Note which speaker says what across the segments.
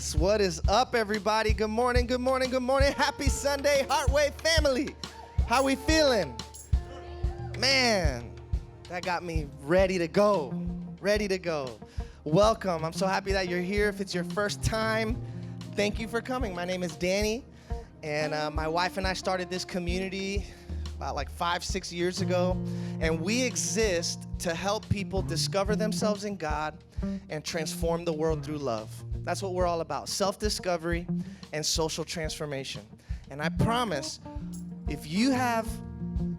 Speaker 1: Jesus. What is up, everybody? Good morning, good morning, good morning. Happy Sunday, Heartway family. How we feeling? Man, that got me ready to go. Ready to go. Welcome. I'm so happy that you're here. If it's your first time, thank you for coming. My name is Danny, and my wife and I started this community about like 5-6 years ago, and we exist to help people discover themselves in God and transform the world through love. That's what we're all about, self-discovery and social transformation. And I promise, if you have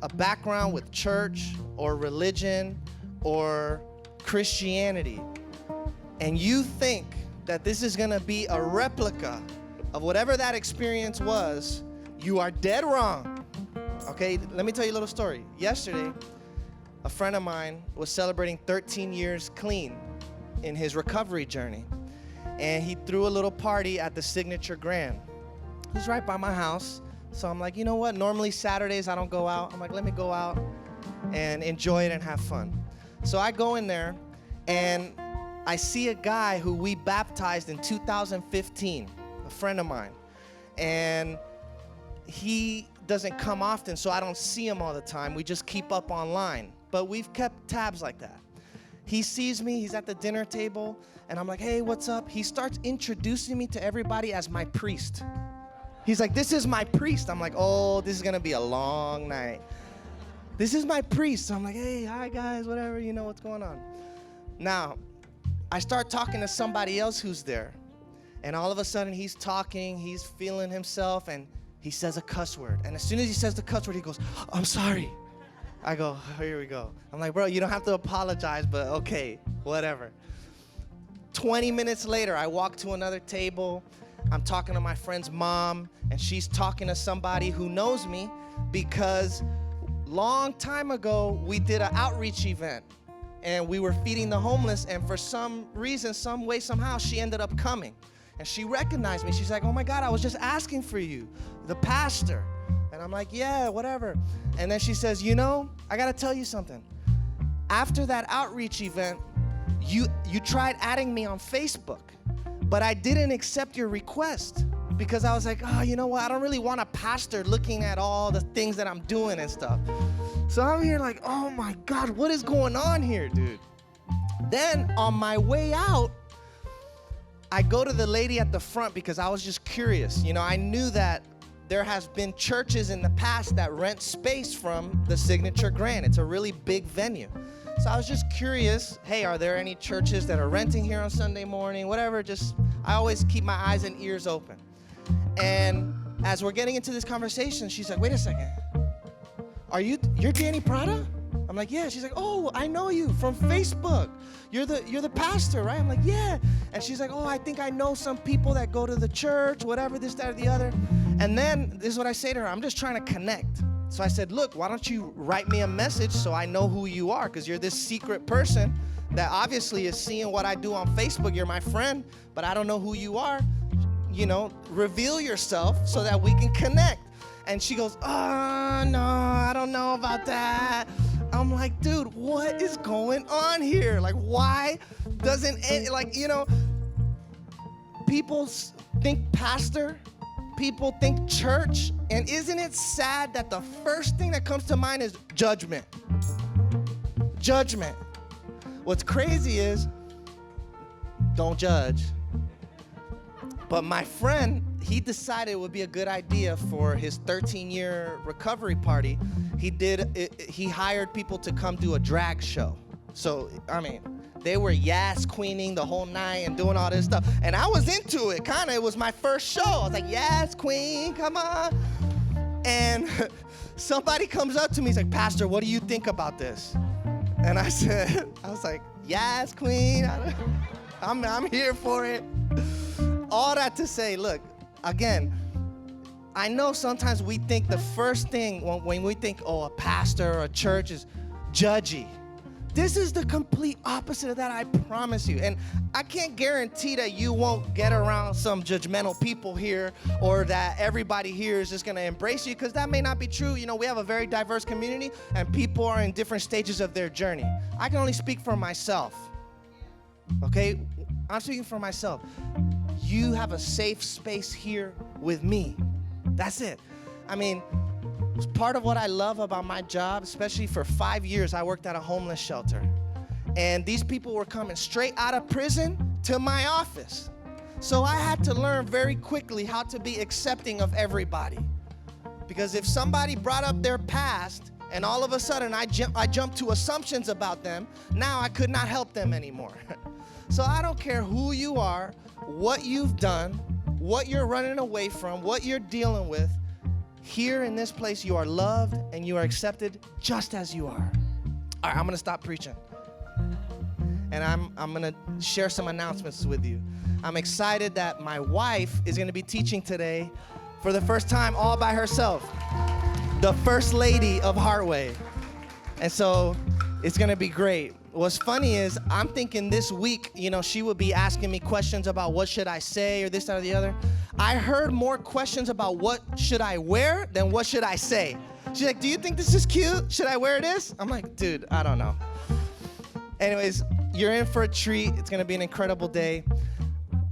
Speaker 1: a background with church or religion or Christianity, and you think that this is gonna be a replica of whatever that experience was, you are dead wrong. Okay, let me tell you a little story. Yesterday, a friend of mine was celebrating 13 years clean in his recovery journey. And he threw a little party at the Signature Grand. It was right by my house. So I'm like, you know what? Normally Saturdays I don't go out. I'm like, let me go out and enjoy it and have fun. So I go in there and I see a guy who we baptized in 2015, a friend of mine. And he doesn't come often, so I don't see him all the time. We just keep up online. But we've kept tabs like that. He sees me, he's at the dinner table, and I'm like, hey, what's up? He starts introducing me to everybody as my priest. He's like, this is my priest. I'm like, oh, this is gonna be a long night. This is my priest. So I'm like, hey, hi guys, whatever, you know what's going on. Now, I start talking to somebody else who's there, and all of a sudden he's talking, he's feeling himself, and he says a cuss word. And as soon as he says the cuss word, he goes, I'm sorry. I go, here we go. I'm like, bro, you don't have to apologize, but okay, whatever. 20 minutes later, I walk to another table. I'm talking to my friend's mom, and she's talking to somebody who knows me because long time ago, we did an outreach event, and we were feeding the homeless, and for some reason, some way, somehow, she ended up coming. And she recognized me. She's like, oh my God, I was just asking for you, the pastor. And I'm like, yeah, whatever. And then she says, you know, I gotta tell you something. After that outreach event, you tried adding me on Facebook, but I didn't accept your request because I was like, oh, you know what? I don't really want a pastor looking at all the things that I'm doing and stuff. So I'm here like, oh my God, what is going on here, dude? Then on my way out, I go to the lady at the front because I was just curious. You know, I knew that there has been churches in the past that rent space from the Signature Grand. It's a really big venue. So I was just curious, hey, are there any churches that are renting here on Sunday morning, whatever, I always keep my eyes and ears open. And as we're getting into this conversation, she's like, wait a second, you're Danny Prada? I'm like, yeah. She's like, oh, I know you from Facebook. You're the pastor, right? I'm like, yeah. And she's like, oh, I think I know some people that go to the church, whatever, this, that, or the other. And then this is what I say to her, I'm just trying to connect. So I said, look, why don't you write me a message so I know who you are? Because you're this secret person that obviously is seeing what I do on Facebook. You're my friend, but I don't know who you are. You know, reveal yourself so that we can connect. And she goes, oh, no, I don't know about that. I'm like, dude, what is going on here? Like, why doesn't it, like, you know, people think pastor, people think church, and isn't it sad that the first thing that comes to mind is judgment? Judgment. What's crazy is, don't judge. But my friend, he decided it would be a good idea for his 13-year recovery party. He hired people to come do a drag show. So, I mean, they were Yas Queening the whole night and doing all this stuff. And I was into it, kind of. It was my first show. I was like, Yas Queen, come on. And somebody comes up to me, he's like, Pastor, what do you think about this? And I was like, Yas Queen, I'm here for it. All that to say, look, again, I know sometimes we think the first thing when we think, oh, a pastor or a church is judgy. This is the complete opposite of that, I promise you. And I can't guarantee that you won't get around some judgmental people here or that everybody here is just gonna embrace you, because that may not be true. You know, we have a very diverse community and people are in different stages of their journey. I can only speak for myself, okay? I'm speaking for myself. you have a safe space here with me. That's it. I mean, part of what I love about my job, especially for 5 years, I worked at a homeless shelter. And these people were coming straight out of prison to my office. So I had to learn very quickly how to be accepting of everybody. Because if somebody brought up their past and all of a sudden I jumped to assumptions about them, now I could not help them anymore. So I don't care who you are, what you've done, what you're running away from, what you're dealing with. Here in this place, you are loved and you are accepted just as you are. All right, I'm gonna stop preaching. And I'm gonna share some announcements with you. I'm excited that my wife is gonna be teaching today for the first time all by herself. The first lady of Heartway. And so it's gonna be great. What's funny is I'm thinking this week, she would be asking me questions about what should I say or this, that, or the other. I heard more questions about what should I wear than what should I say. She's like, do you think this is cute? Should I wear this? I'm like, dude, I don't know. Anyways, you're in for a treat. It's gonna be an incredible day.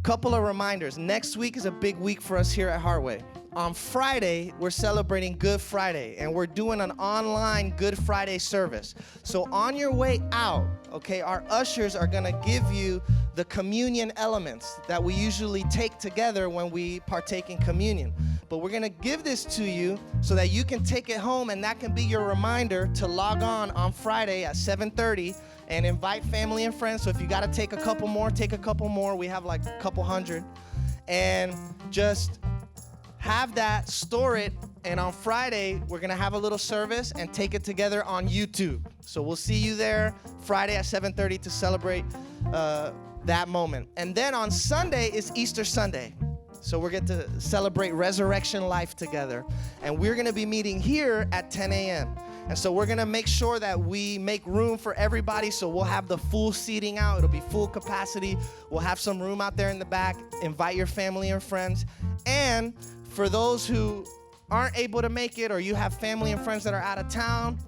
Speaker 1: Couple of reminders. Next week is a big week for us here at Heartway. On Friday, we're celebrating Good Friday, and we're doing an online Good Friday service. So on your way out, okay, our ushers are gonna give you the communion elements that we usually take together when we partake in communion. But we're gonna give this to you so that you can take it home, and that can be your reminder to log on Friday at 7:30 and invite family and friends. So if you gotta take a couple more, take a couple more. We have like a couple hundred. And just have that, store it, and on Friday, we're gonna have a little service and take it together on YouTube. So we'll see you there Friday at 7:30 to celebrate that moment. And then on Sunday is Easter Sunday. So we're going to celebrate resurrection life together. And we're gonna be meeting here at 10 a.m. And so we're gonna make sure that we make room for everybody. So we'll have the full seating out. It'll be full capacity. We'll have some room out there in the back. Invite your family and friends. And for those who aren't able to make it, or you have family and friends that are out of town,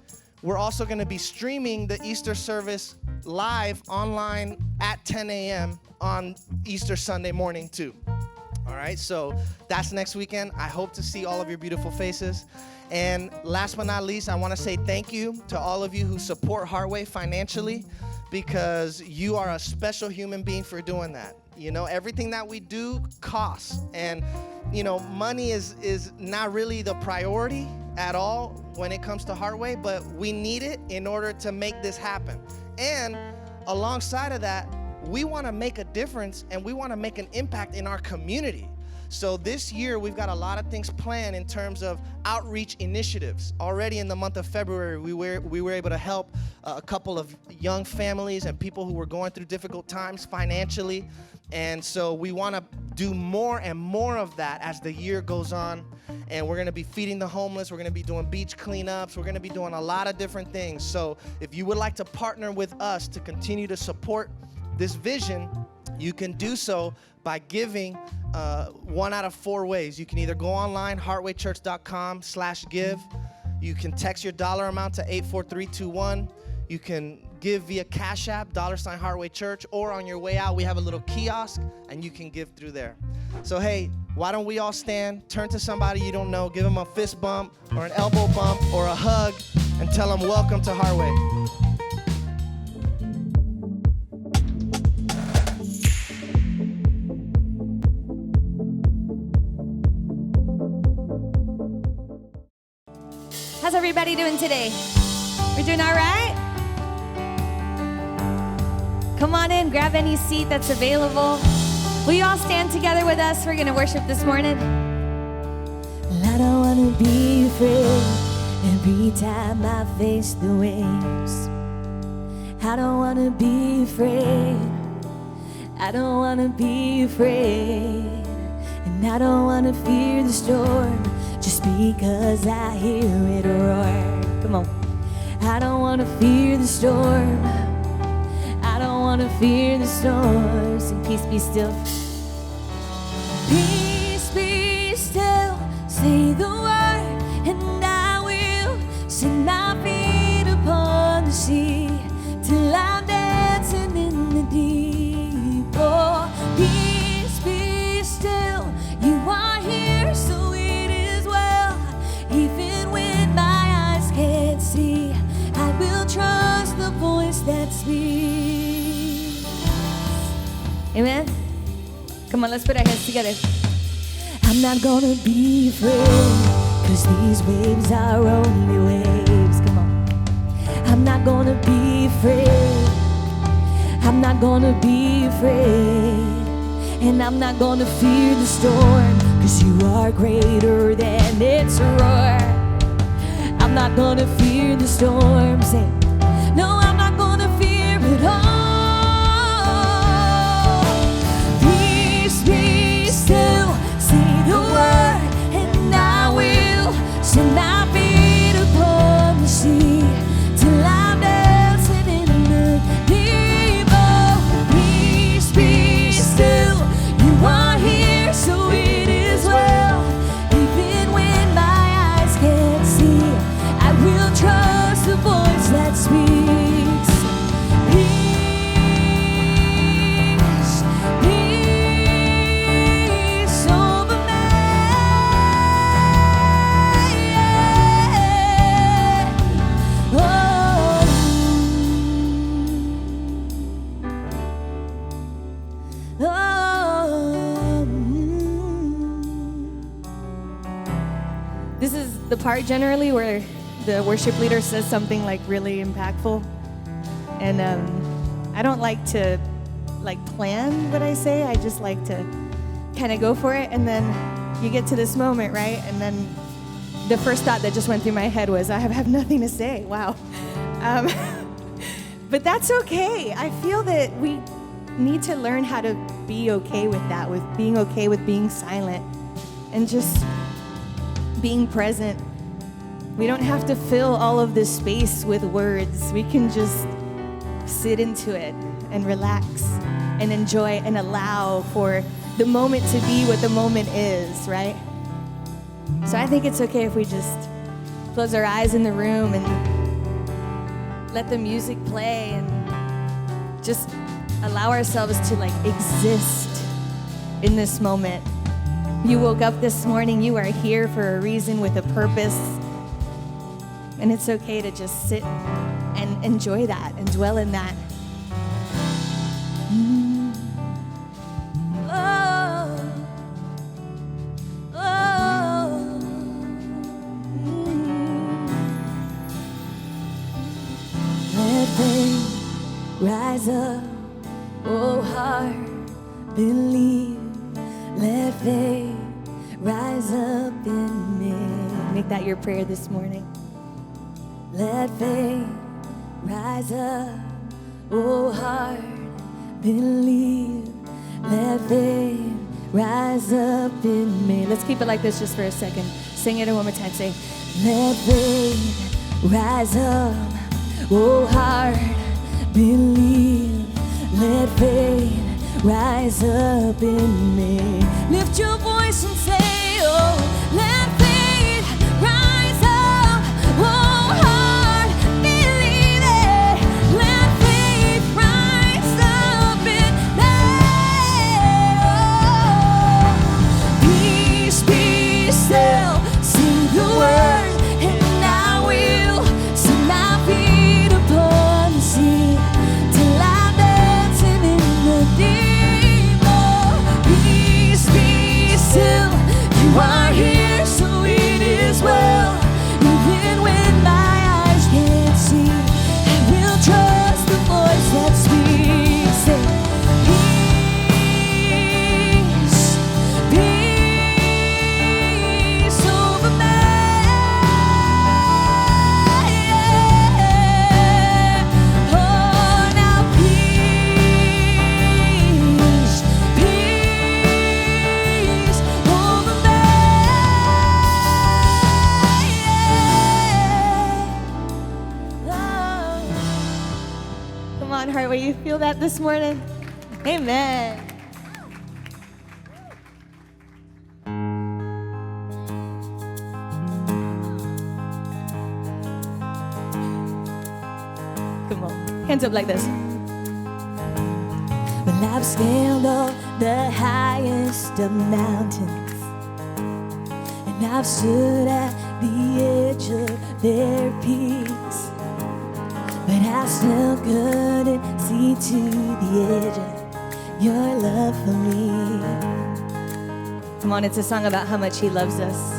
Speaker 1: we're also gonna be streaming the Easter service live online at 10 a.m. on Easter Sunday morning too. All right, so that's next weekend. I hope to see all of your beautiful faces. And last but not least, I wanna say thank you to all of you who support Heartway financially, because you are a special human being for doing that. Everything that we do costs. And money is not really the priority at all when it comes to Heartway, but we need it in order to make this happen. And alongside of that, we want to make a difference and we want to make an impact in our community. So this year, we've got a lot of things planned in terms of outreach initiatives. Already in the month of February, we were able to help a couple of young families and people who were going through difficult times financially. And so we want to do more and more of that as the year goes on. And we're going to be feeding the homeless. We're going to be doing beach cleanups. We're going to be doing a lot of different things. So if you would like to partner with us to continue to support this vision, you can do so by giving one out of 4 ways. You can either go online, heartwaychurch.com/give. You can text your dollar amount to 84321. You can give via Cash App, $Heartway Church, or on your way out, we have a little kiosk, and you can give through there. So, hey, why don't we all stand, turn to somebody you don't know, give them a fist bump or an elbow bump or a hug, and tell them welcome to Heartway.
Speaker 2: How's everybody doing today? We're doing all right? Come on in, grab any seat that's available. Will you all stand together with us? We're going to worship this morning.
Speaker 3: I don't want to be afraid every time I face the waves. I don't want to be afraid. I don't want to be afraid. And I don't want to fear the storm just because I hear it roar. Come on. I don't want to fear the storm. I don't want to fear the storms. And peace be still. Peace be still. Say the word and I will set my feet upon the sea till I'm dancing in the deep. Oh, peace be
Speaker 2: Amen? Come on, let's put our hands together.
Speaker 3: I'm not gonna be afraid, 'cause these waves are only waves. Come on. I'm not gonna be afraid. I'm not gonna be afraid. And I'm not gonna fear the storm, 'cause you are greater than its roar. I'm not gonna fear the storm. Say, no, I'm not gonna fear it all. Peace, be still. Say the word, and I will set my feet upon the sea till I'm dancing in the deep. Oh, peace, be still. You are here, so it is well. Even when my eyes can't see, I will trust the voice that speaks. Peace, peace over me. Oh.
Speaker 2: This is the part generally where the worship leader says something like really impactful. And I don't like to plan what I say. I just like to kind of go for it. And then you get to this moment, right? And then the first thought that just went through my head was, I have nothing to say. Wow. But that's okay. I feel that we need to learn how to be okay with that, with being okay with being silent and just being present. We don't have to fill all of this space with words. We can just sit into it and relax and enjoy and allow for the moment to be what the moment is, right? So I think it's okay if we just close our eyes in the room and let the music play and just allow ourselves to exist in this moment. You woke up this morning, you are here for a reason with a purpose. And it's okay to just sit and enjoy that and dwell in that.
Speaker 3: Let faith rise up, oh heart, believe. Let faith rise up in me.
Speaker 2: Make that your prayer this morning.
Speaker 3: Let faith rise up, oh heart, believe. Let faith rise up in me.
Speaker 2: Let's keep it like this just for a second. Sing it one more time. Say,
Speaker 3: let faith rise up, oh heart, believe. Let faith rise up in me. Lift your voice and say, oh, let faith rise up, oh heart, believe it. Let faith rise up in me. Oh, peace, be still. See the word, and I will set my feet upon the sea till I'm dancing in the deep. Oh, peace, be still. You are here, so it is well. Even when my eyes can't see, I will trust the voice that speaks. Say, peace over me. Oh, now peace, peace over me.
Speaker 2: come on, Heartway, you feel that this morning? Amen. Come on, hands up like this.
Speaker 3: Well, I've scaled all the highest of mountains, and I've stood at the edge of their peaks, but I still couldn't see to the edge. your love for me.
Speaker 2: Come on, it's a song about how much he loves us.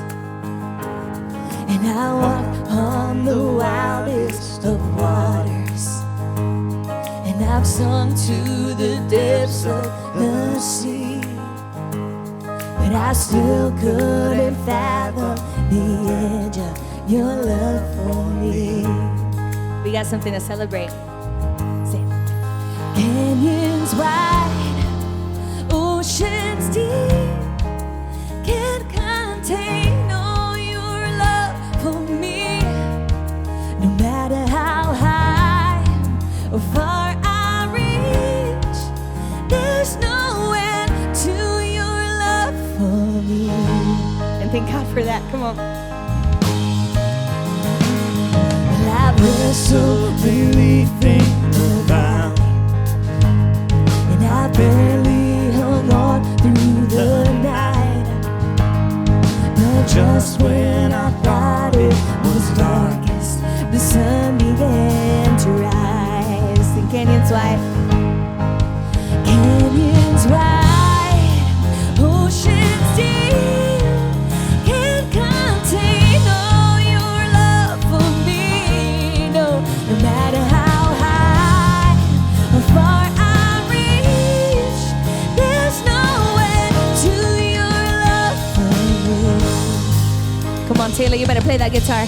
Speaker 3: And I walk on the wildest of waters, and I've sung to the depths of the sea, but I still couldn't fathom the edge of your love for me.
Speaker 2: We got something to celebrate. Say it.
Speaker 3: Canyons wide, oceans deep, can't contain all your love for me. No matter how high or far I reach, there's no end to your love for me.
Speaker 2: And thank God for that. Come on.
Speaker 3: Well, I've wrestled beneath the valley, and I barely hung on through the night. But just when I thought it was darkest, the sun began to rise.
Speaker 2: Sing Canyons Wide.
Speaker 3: Canyons wide, oceans deep, can't contain all your love for me. No, no matter how high or far I reach, there's no end to your love for me.
Speaker 2: Come on, Taylor, you better play that guitar.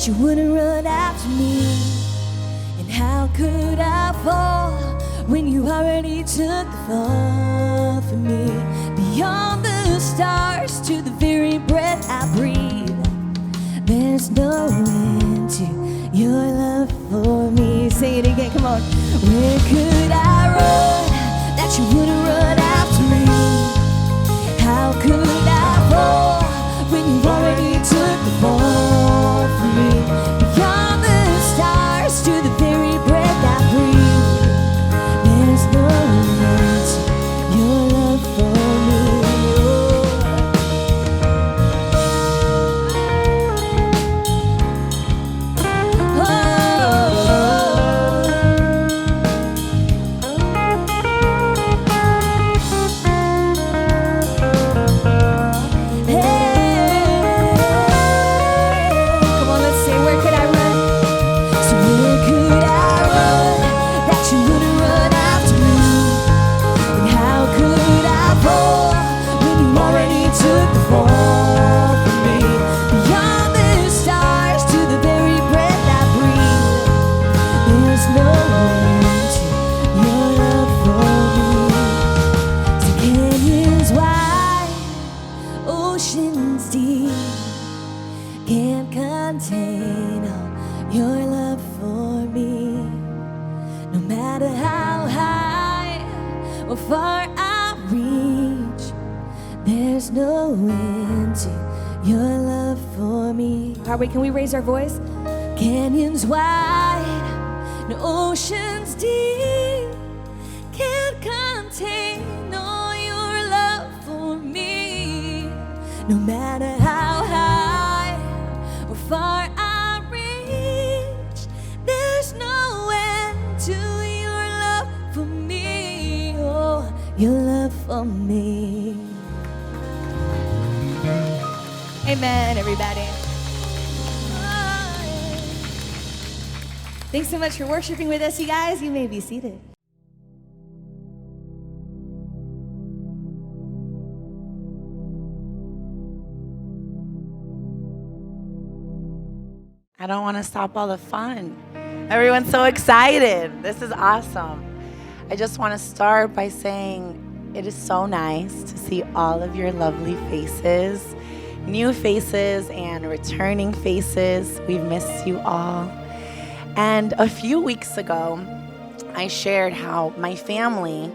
Speaker 3: You wouldn't run after me, and how could I fall when you already took the fall for me? Beyond the stars to the very breath I breathe, there's no end to your love for me.
Speaker 2: Say it again, come on.
Speaker 3: Where could I run that you wouldn't run after me? How could I fall when you already took the fall for me? Beyond the stars to the very breath I breathe, there's no end to your love for me. Oceans deep can't contain all your love for me. No matter how high or far I reach, there's no end to your love for me.
Speaker 2: Harvey, can we raise our voice?
Speaker 3: Canyons wide, no oceans deep, can't contain all your love for me. No matter how high or far I reach, there's no end to your love for me. Oh, your love for me.
Speaker 2: Amen, everybody. Thanks so much for worshiping with us, you guys. You may be seated.
Speaker 4: I don't want to stop all the fun. Everyone's so excited. This is awesome. I just want to start by saying it is so nice to see all of your lovely faces, new faces and returning faces. We've missed you all. And a few weeks ago, I shared how my family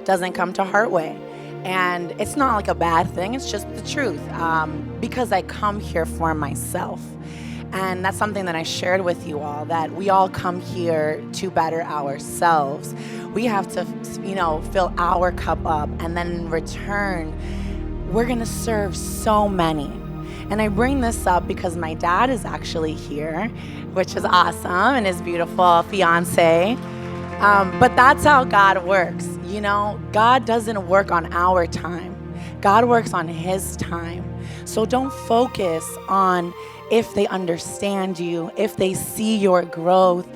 Speaker 4: doesn't come to Heartway. And it's not like a bad thing, it's just the truth, because I come here for myself. And that's something that I shared with you all, that we all come here to better ourselves. We have to, fill our cup up, and then in return, we're gonna serve so many. And I bring this up because my dad is actually here, which is awesome, and his beautiful fiance. But that's how God works. God doesn't work on our time. God works on his time. So don't focus on if they understand you, if they see your growth.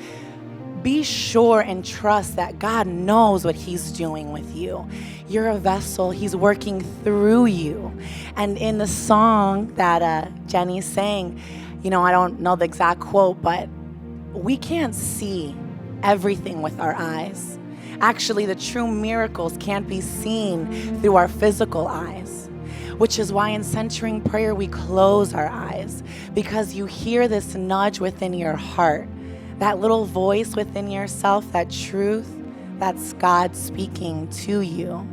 Speaker 4: Be sure and trust that God knows what he's doing with you. You're a vessel. He's working through you. And in the song that Jenny sang, I don't know the exact quote, but we can't see everything with our eyes. Actually, the true miracles can't be seen through our physical eyes, which is why in centering prayer, we close our eyes, because you hear this nudge within your heart, that little voice within yourself, that truth, that's God speaking to you.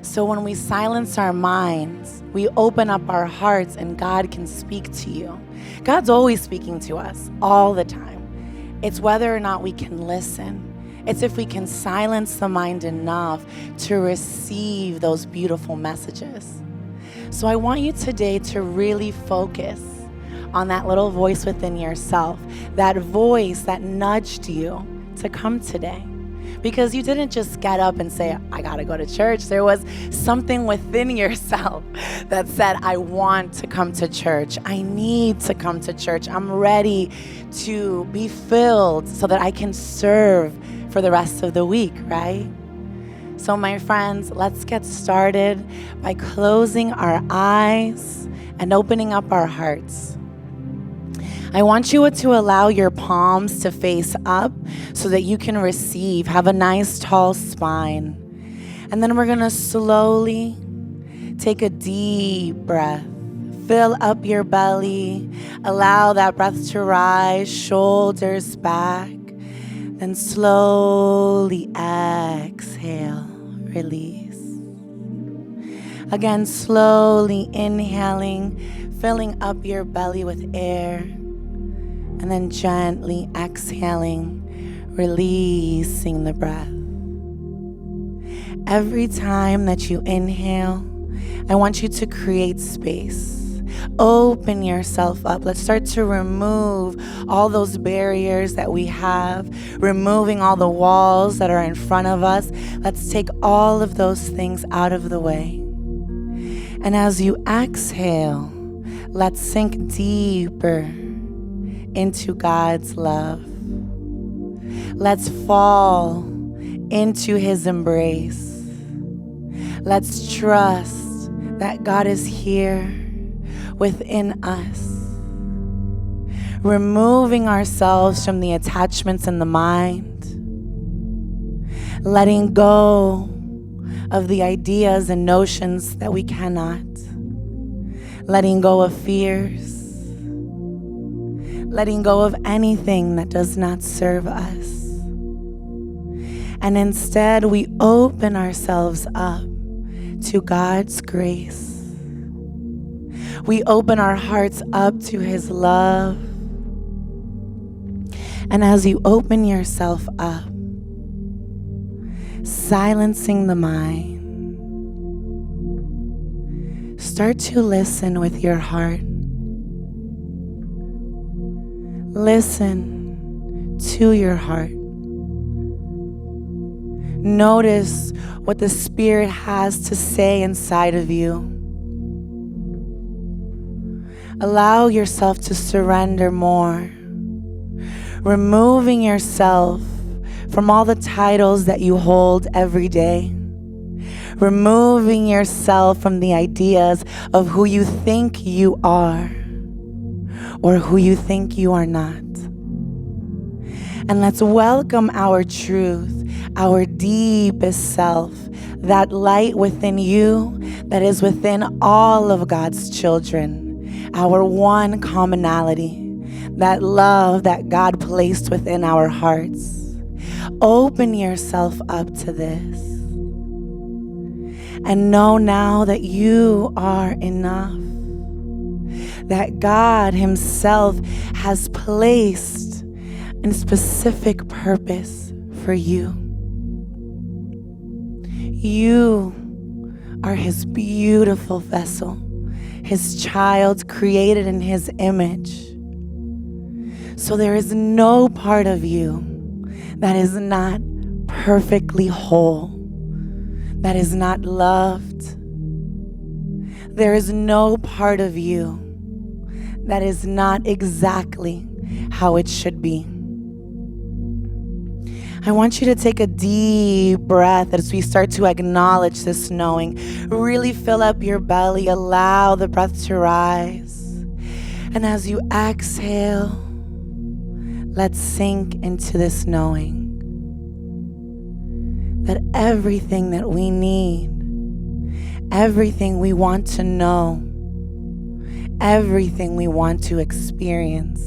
Speaker 4: So when we silence our minds, we open up our hearts and God can speak to you. God's always speaking to us all the time. It's whether or not we can listen. It's if we can silence the mind enough to receive those beautiful messages. So I want you today to really focus on that little voice within yourself, that voice that nudged you to come today. Because you didn't just get up and say, I gotta go to church. There was something within yourself that said, I want to come to church. I need to come to church. I'm ready to be filled so that I can serve for the rest of the week, right? So my friends, let's get started by closing our eyes and opening up our hearts. I want you to allow your palms to face up so that you can receive. Have a nice tall spine. And then we're gonna slowly take a deep breath. Fill up your belly. Allow that breath to rise, shoulders back. Then slowly exhale, release. Again, slowly inhaling, filling up your belly with air. And then gently exhaling, releasing the breath. Every time that you inhale, I want you to create space. Open yourself up. Let's start to remove all those barriers that we have, removing all the walls that are in front of us. Let's take all of those things out of the way. And as you exhale, let's sink deeper into God's love. Let's fall into his embrace. Let's trust that God is here within us, removing ourselves from the attachments in the mind, letting go of the ideas and notions that we cannot, letting go of fears, letting go of anything that does not serve us. And instead, we open ourselves up to God's grace. We open our hearts up to his love. And as you open yourself up, silencing the mind, start to listen with your heart. Listen to your heart. Notice what the Spirit has to say inside of you. Allow yourself to surrender more, removing yourself from all the titles that you hold every day, removing yourself from the ideas of who you think you are or who you think you are not. And let's welcome our truth, our deepest self, that light within you that is within all of God's children, our one commonality, that love that God placed within our hearts. Open yourself up to this. And know now that you are enough, that God Himself has placed a specific purpose for you. You are His beautiful vessel, His child created in His image. So there is no part of you that is not perfectly whole, that is not loved. There is no part of you that is not exactly how it should be. I want you to take a deep breath as we start to acknowledge this knowing. Really fill up your belly, allow the breath to rise. And as you exhale, let's sink into this knowing that everything that we need, everything we want to know, everything we want to experience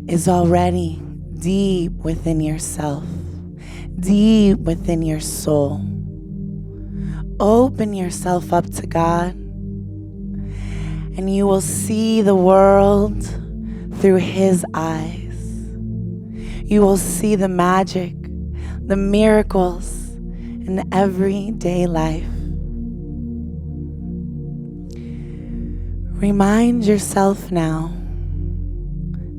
Speaker 4: is already deep within yourself, deep within your soul. Open yourself up to God, and you will see the world through His eyes. You will see the magic, the miracles in everyday life. Remind yourself now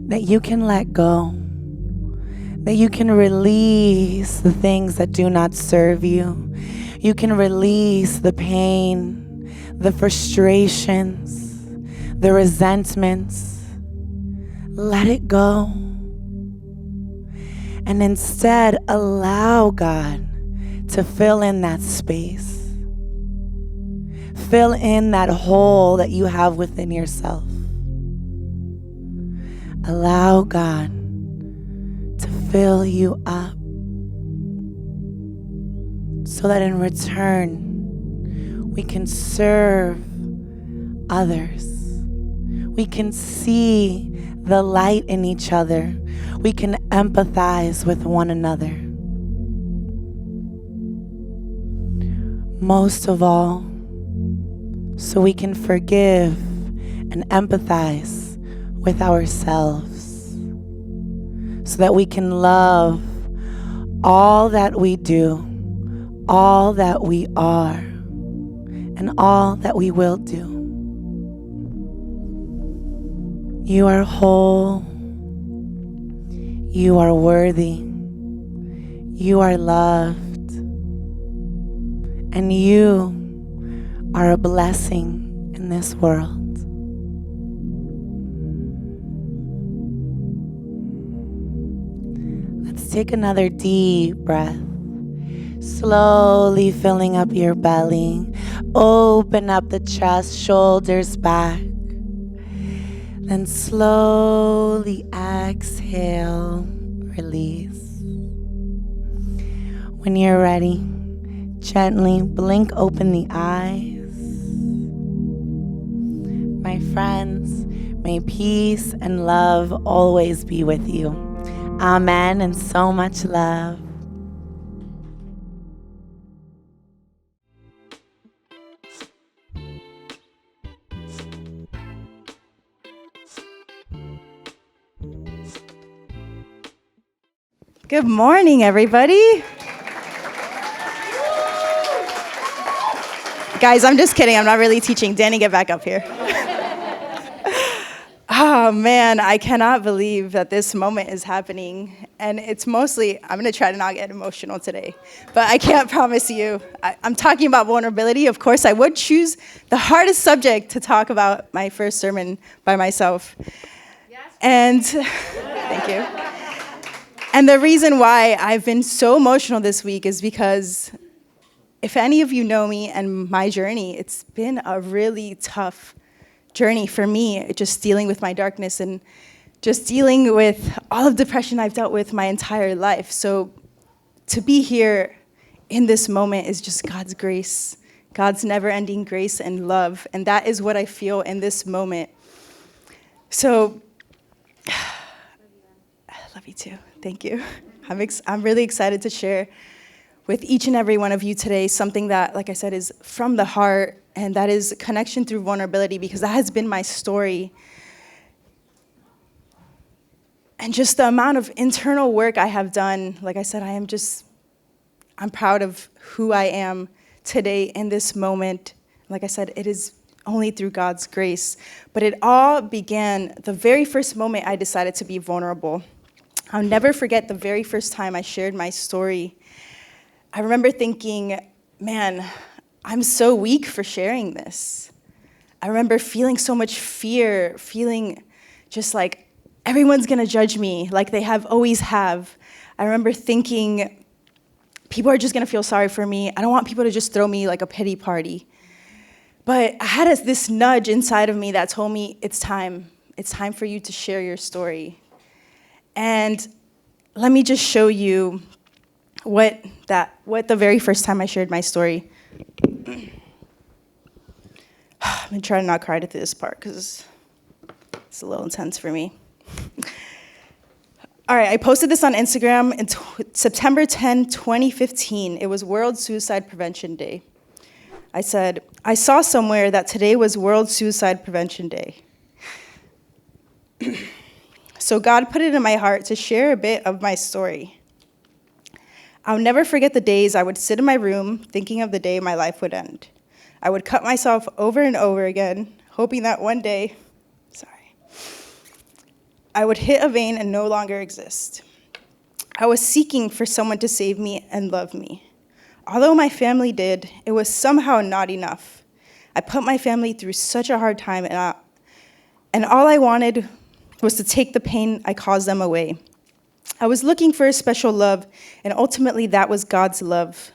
Speaker 4: that you can let go, that you can release the things that do not serve you. You can release the pain, the frustrations, the resentments. Let it go. And instead, allow God to fill in that space. Fill in that hole that you have within yourself. Allow God to fill you up so that in return, we can serve others. We can see the light in each other. We can empathize with one another. Most of all, so we can forgive and empathize with ourselves, so that we can love all that we do, all that we are, and all that we will do. You are whole. You are worthy. You are loved. And you are a blessing in this world. Let's take another deep breath. Slowly filling up your belly. Open up the chest, shoulders back. Then slowly exhale, release. When you're ready, gently blink open the eyes. My friends, may peace and love always be with you. Amen, and so much love.
Speaker 2: Good morning, everybody. Guys, I'm just kidding. I'm not really teaching. Danny, get back up here. Oh, man, I cannot believe that this moment is happening. And it's mostly, I'm going to try to not get emotional today. But I can't promise you. I'm talking about vulnerability. Of course, I would choose the hardest subject to talk about my first sermon by myself. Yes. And thank you. And the reason why I've been so emotional this week is because if any of you know me and my journey, it's been a really tough journey for me, just dealing with my darkness and just dealing with all of depression I've dealt with my entire life. So to be here in this moment is just God's grace, God's never-ending grace and love, and that is what I feel in this moment. So, I love you too. Thank you. I'm really excited to share with each and every one of you today something that, like I said, is from the heart, and that is connection through vulnerability, because that has been my story. And just the amount of internal work I have done, like I said, I'm proud of who I am today in this moment. Like I said, it is only through God's grace. But it all began the very first moment I decided to be vulnerable. I'll never forget the very first time I shared my story. I remember thinking, man, I'm so weak for sharing this. I remember feeling so much fear, feeling just like everyone's gonna judge me like they always have. I remember thinking, people are just gonna feel sorry for me. I don't want people to just throw me like a pity party. But I had this nudge inside of me that told me, it's time. It's time for you to share your story. And let me just show you what the very first time I shared my story. I'm gonna try to not cry to this part because it's a little intense for me. All right, I posted this on Instagram in September 10, 2015. It was World Suicide Prevention Day. I said, I saw somewhere that today was World Suicide Prevention Day. So God put it in my heart to share a bit of my story. I'll never forget the days I would sit in my room thinking of the day my life would end. I would cut myself over and over again, hoping that one day, I would hit a vein and no longer exist. I was seeking for someone to save me and love me. Although my family did, it was somehow not enough. I put my family through such a hard time, and all I wanted was to take the pain I caused them away. I was looking for a special love, and ultimately that was God's love.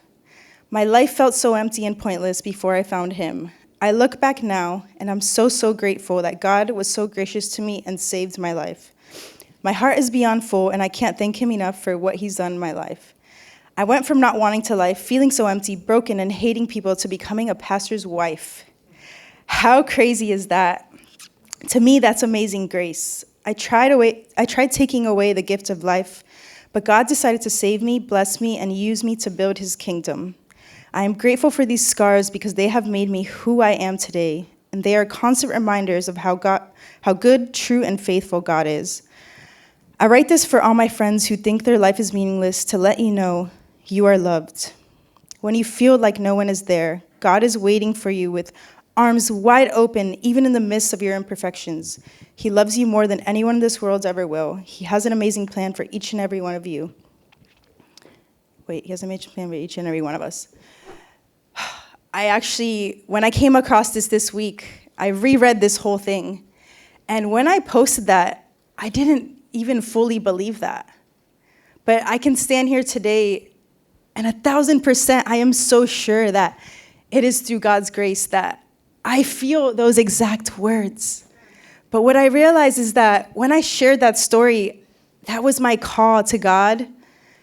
Speaker 2: My life felt so empty and pointless before I found him. I look back now, and I'm so grateful that God was so gracious to me and saved my life. My heart is beyond full, and I can't thank him enough for what he's done in my life. I went from not wanting to life, feeling so empty, broken, and hating people to becoming a pastor's wife. How crazy is that? To me, that's amazing grace. I tried taking away the gift of life, but God decided to save me, bless me, and use me to build his kingdom. I am grateful for these scars because they have made me who I am today, and they are constant reminders of how good, true, and faithful God is. I write this for all my friends who think their life is meaningless to let you know you are loved. When you feel like no one is there, God is waiting for you with arms wide open, even in the midst of your imperfections. He loves you more than anyone in this world ever will. He has an amazing plan for each and every one of you. He has an amazing plan for each and every one of us. When I came across this week, I reread this whole thing. And when I posted that, I didn't even fully believe that. But I can stand here today, and 1,000%, I am so sure that it is through God's grace that I feel those exact words. But what I realized is that when I shared that story, that was my call to God.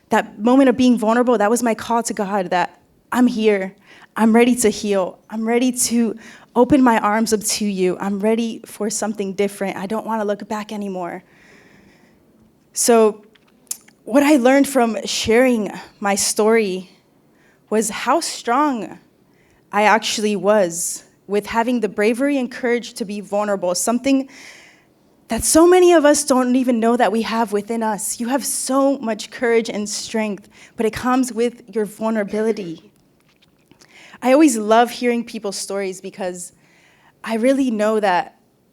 Speaker 2: That moment of being vulnerable, that was my call to God, that I'm here. I'm ready to heal. I'm ready to open my arms up to you. I'm ready for something different. I don't want to look back anymore. So what I learned from sharing my story was how strong I actually was with having the bravery and courage to be vulnerable, something that so many of us don't even know that we have within us. You have so much courage and strength, but it comes with your vulnerability. I always love hearing people's stories because I really know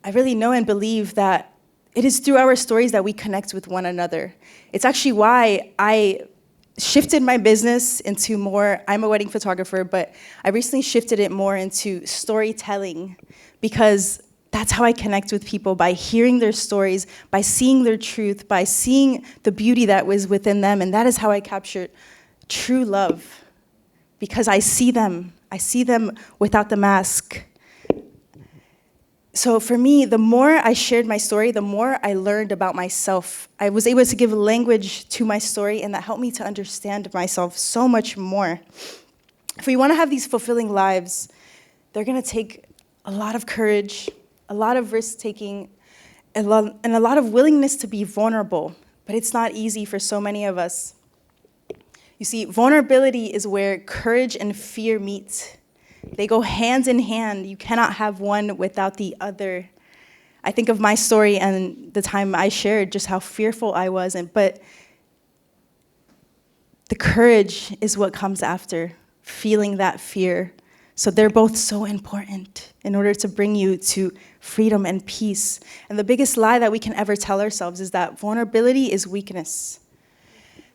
Speaker 2: and believe that it is through our stories that we connect with one another. It's actually why I shifted my business into more, I'm a wedding photographer, but I recently shifted it more into storytelling because that's how I connect with people, by hearing their stories, by seeing their truth, by seeing the beauty that was within them, and that is how I capture true love, because I see them without the mask. So for me, the more I shared my story, the more I learned about myself. I was able to give language to my story, and that helped me to understand myself so much more. If we want to have these fulfilling lives, they're going to take a lot of courage, a lot of risk-taking, and a lot of willingness to be vulnerable. But it's not easy for so many of us. You see, vulnerability is where courage and fear meet. They go hand in hand. You cannot have one without the other. I think of my story and the time I shared just how fearful I was, but the courage is what comes after, feeling that fear. So they're both so important in order to bring you to freedom and peace. And the biggest lie that we can ever tell ourselves is that vulnerability is weakness.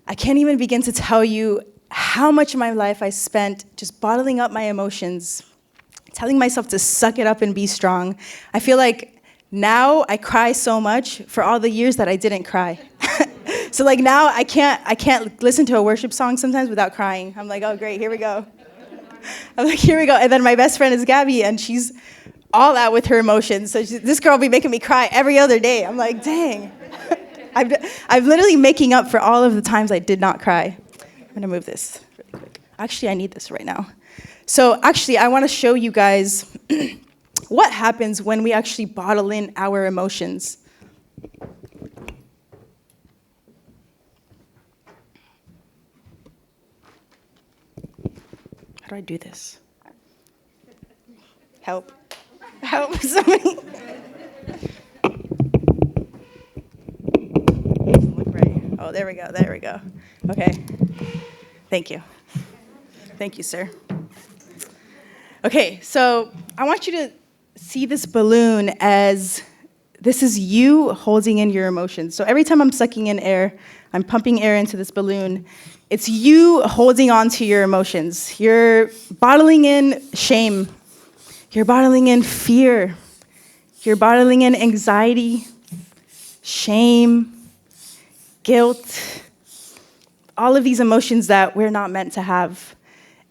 Speaker 2: I can't even begin to tell you how much of my life I spent just bottling up my emotions, telling myself to suck it up and be strong. I feel like now I cry so much for all the years that I didn't cry. So like now I can't listen to a worship song sometimes without crying. I'm like, oh great, here we go. I'm like, here we go. And then my best friend is Gabby, and she's all out with her emotions. So this girl be making me cry every other day. I'm like, dang. I'm literally making up for all of the times I did not cry. I'm gonna move this really quick. Actually, I need this right now. So actually, I wanna show you guys what happens when we actually bottle in our emotions. How do I do this? Help. Help, somebody. Look right. Oh, there we go. Okay. Thank you. Thank you, sir. Okay, so I want you to see this balloon as this is you holding in your emotions. So every time I'm sucking in air, I'm pumping air into this balloon. It's you holding on to your emotions. You're bottling in shame. You're bottling in fear. You're bottling in anxiety, shame, guilt, all of these emotions that we're not meant to have.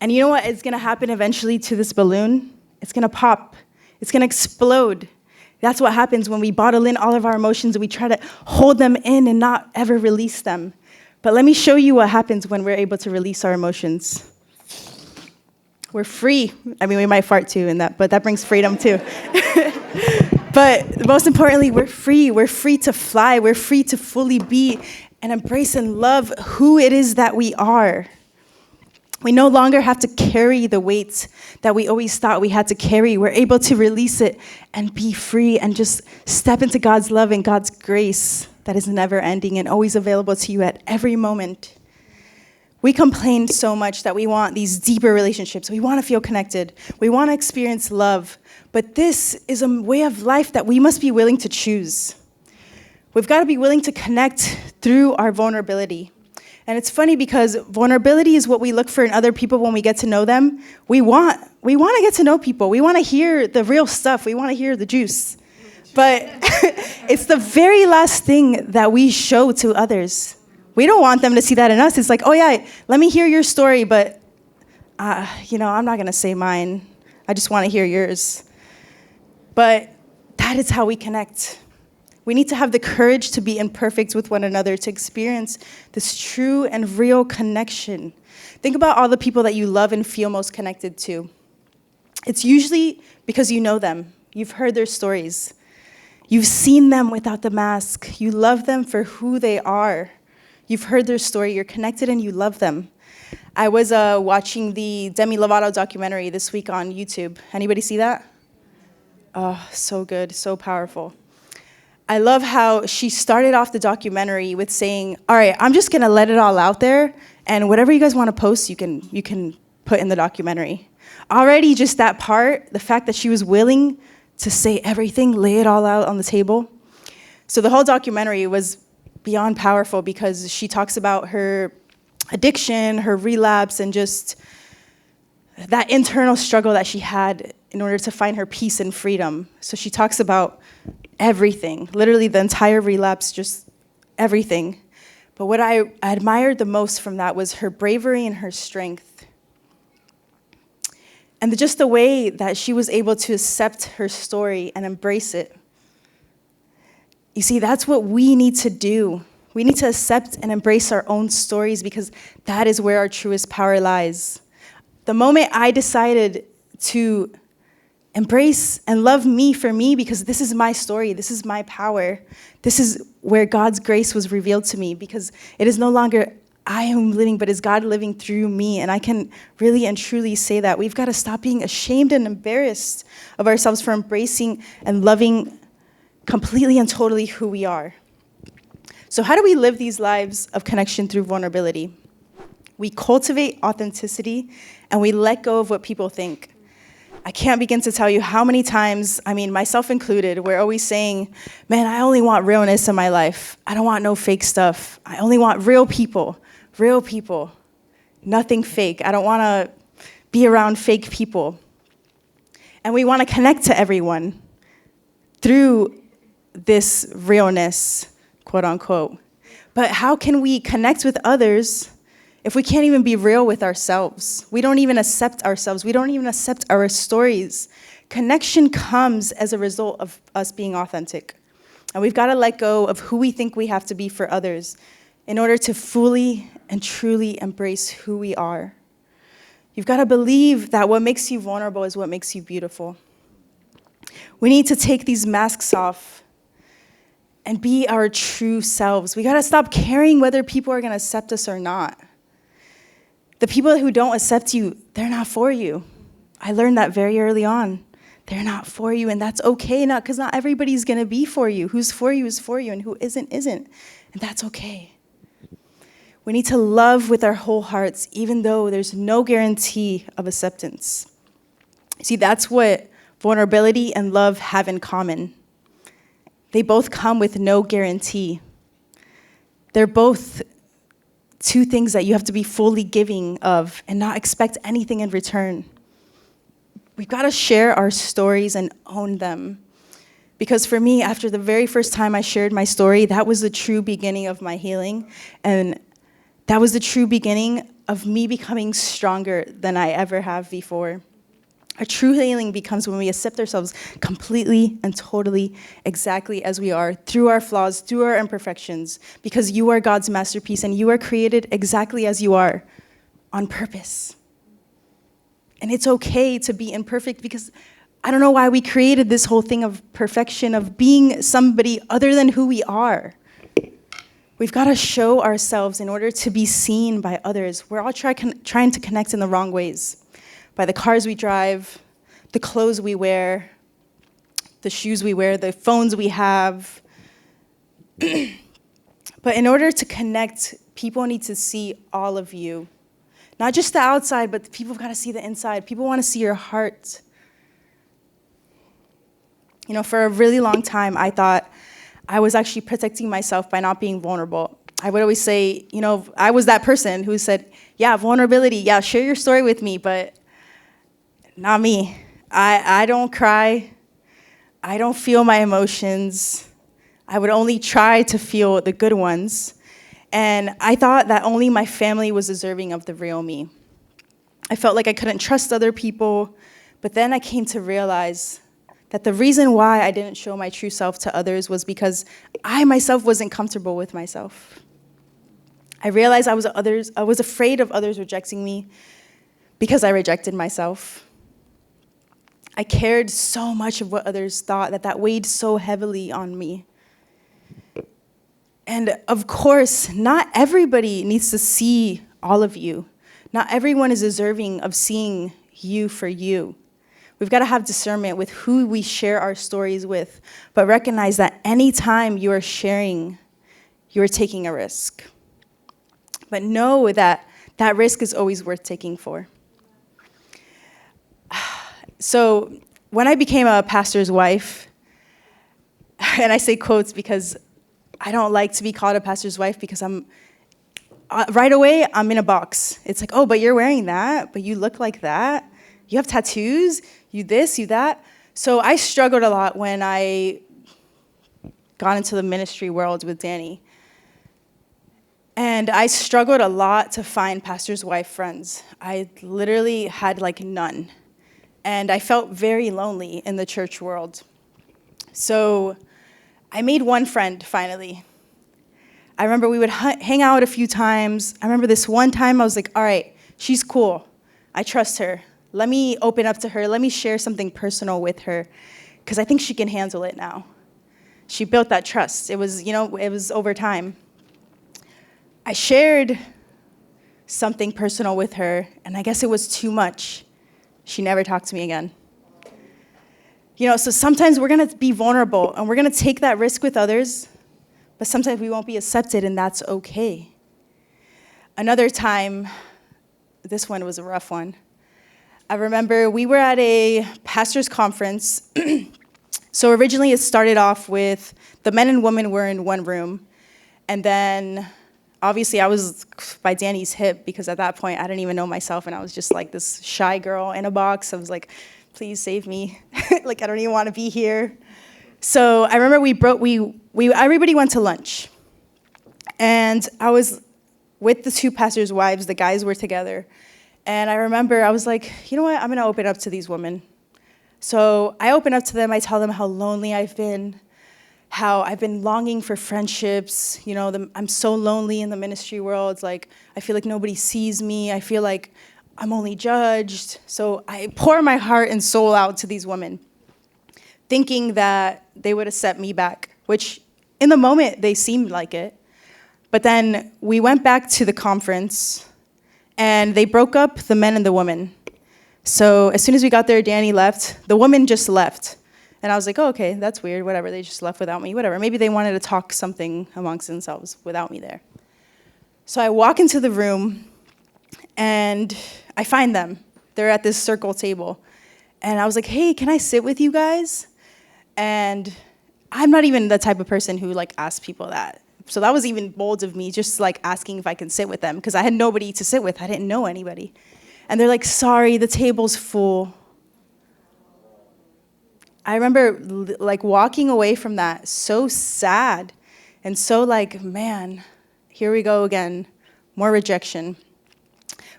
Speaker 2: And you know what is gonna happen eventually to this balloon? It's gonna pop. It's gonna explode. That's what happens when we bottle in all of our emotions and we try to hold them in and not ever release them. But let me show you what happens when we're able to release our emotions. We're free. I mean, we might fart too, but that brings freedom too. But most importantly, we're free. We're free to fly. We're free to fully be and embrace and love who it is that we are. We no longer have to carry the weight that we always thought we had to carry. We're able to release it and be free and just step into God's love and God's grace that is never ending and always available to you at every moment. We complain so much that we want these deeper relationships. We want to feel connected. We want to experience love. But this is a way of life that we must be willing to choose. We've got to be willing to connect through our vulnerability. And it's funny because vulnerability is what we look for in other people when we get to know them. We want to get to know people. We want to hear the real stuff. We want to hear the juice. But it's the very last thing that we show to others. We don't want them to see that in us. It's like, oh yeah, let me hear your story, but I'm not going to say mine. I just want to hear yours. But that is how we connect. We need to have the courage to be imperfect with one another, to experience this true and real connection. Think about all the people that you love and feel most connected to. It's usually because you know them. You've heard their stories. You've seen them without the mask. You love them for who they are. You've heard their story. You're connected and you love them. I was watching the Demi Lovato documentary this week on YouTube. Anybody see that? Oh, so good, so powerful. I love how she started off the documentary with saying, all right, I'm just gonna let it all out there, and whatever you guys wanna post, you can put in the documentary. Already just that part, the fact that she was willing to say everything, lay it all out on the table. So the whole documentary was beyond powerful because she talks about her addiction, her relapse, and just that internal struggle that she had in order to find her peace and freedom. So she talks about everything, literally the entire relapse, just everything. But what I admired the most from that was her bravery and her strength.
Speaker 5: And just the way that she was able to accept her story and embrace it. You see, that's what we need to do. We need to accept and embrace our own stories because that is where our truest power lies. The moment I decided to embrace and love me for me, because this is my story, this is my power, this is where God's grace was revealed to me, because it is no longer I am living, but is God living through me. And I can really and truly say that. We've got to stop being ashamed and embarrassed of ourselves for embracing and loving completely and totally who we are. So how do we live these lives of connection through vulnerability? We cultivate authenticity and we let go of what people think. I can't begin to tell you how many times, myself included, we're always saying, man, I only want realness in my life. I don't want no fake stuff. I only want real people, nothing fake. I don't want to be around fake people. And we want to connect to everyone through this realness, quote unquote. But how can we connect with others if we can't even be real with ourselves? We don't even accept ourselves. We don't even accept our stories. Connection comes as a result of us being authentic. And we've got to let go of who we think we have to be for others in order to fully and truly embrace who we are. You've got to believe that what makes you vulnerable is what makes you beautiful. We need to take these masks off and be our true selves. We got to stop caring whether people are going to accept us or not. The people who don't accept you, they're not for you. I learned that very early on. They're not for you, and that's okay, because not everybody's going to be for you. Who's for you is for you, and who isn't, isn't. And that's okay. We need to love with our whole hearts, even though there's no guarantee of acceptance. See, that's what vulnerability and love have in common. They both come with no guarantee. They're both two things that you have to be fully giving of and not expect anything in return. We've got to share our stories and own them. Because for me, after the very first time I shared my story, that was the true beginning of my healing. And that was the true beginning of me becoming stronger than I ever have before. A true healing becomes when we accept ourselves completely and totally exactly as we are, through our flaws, through our imperfections, because you are God's masterpiece and you are created exactly as you are, on purpose. And it's okay to be imperfect, because I don't know why we created this whole thing of perfection, of being somebody other than who we are. We've got to show ourselves in order to be seen by others. We're all trying to connect in the wrong ways. By the cars we drive, the clothes we wear, the shoes we wear, the phones we have. But in order to connect, people need to see all of you. Not just the outside, but people have got to see the inside. People want to see your heart. For a really long time, I thought I was actually protecting myself by not being vulnerable. I would always say, I was that person who said, yeah, vulnerability, yeah, share your story with me, but not me. I don't cry. I don't feel my emotions. I would only try to feel the good ones. And I thought that only my family was deserving of the real me. I felt like I couldn't trust other people. But then I came to realize that the reason why I didn't show my true self to others was because I myself wasn't comfortable with myself. I realized I was afraid of others rejecting me because I rejected myself. I cared so much of what others thought that weighed so heavily on me. And of course, not everybody needs to see all of you. Not everyone is deserving of seeing you for you. We've got to have discernment with who we share our stories with, but recognize that anytime you are sharing, you are taking a risk. But know that that risk is always worth taking for. So when I became a pastor's wife, and I say quotes because I don't like to be called a pastor's wife because right away, I'm in a box. It's like, oh, but you're wearing that, but you look like that. You have tattoos, you this, you that. So I struggled a lot when I got into the ministry world with Danny. And I struggled a lot to find pastor's wife friends. I literally had none. and I felt very lonely in the church world. So I made one friend finally. I remember we would hang out a few times. I remember this one time I was like, all right, she's cool. I trust her. Let me open up to her. Let me share something personal with her, because I think she can handle it now. She built that trust. It was, it was over time. I shared something personal with her, and I guess it was too much. She never talked to me again. So sometimes we're gonna be vulnerable, and we're gonna take that risk with others, but sometimes we won't be accepted, and that's okay. Another time, this one was a rough one. I remember we were at a pastor's conference. So originally it started off with the men and women were in one room, and then obviously I was by Danny's hip, because at that point I didn't even know myself, and I was just like this shy girl in a box. I was like, please save me. Like, I don't even want to be here. So I remember everybody went to lunch, and I was with the two pastors' wives. The guys were together, and I remember I was like, you know what, I'm going to open up to these women. So I open up to them. I tell them how lonely I've been, how I've been longing for friendships. I'm so lonely in the ministry world. It's like, I feel like nobody sees me. I feel like I'm only judged. So I pour my heart and soul out to these women, thinking that they would accept me back, which in the moment they seemed like it. But then we went back to the conference, and they broke up the men and the women. So as soon as we got there, Danny left. The woman just left. And I was like, oh, okay, that's weird, whatever. They just left without me, whatever. Maybe they wanted to talk something amongst themselves without me there. So I walk into the room, and I find them. They're at this circle table. And I was like, hey, can I sit with you guys? And I'm not even the type of person who asks people that. So that was even bold of me, just asking if I can sit with them, because I had nobody to sit with. I didn't know anybody. And they're like, sorry, the table's full. I remember walking away from that so sad and so man, here we go again, more rejection.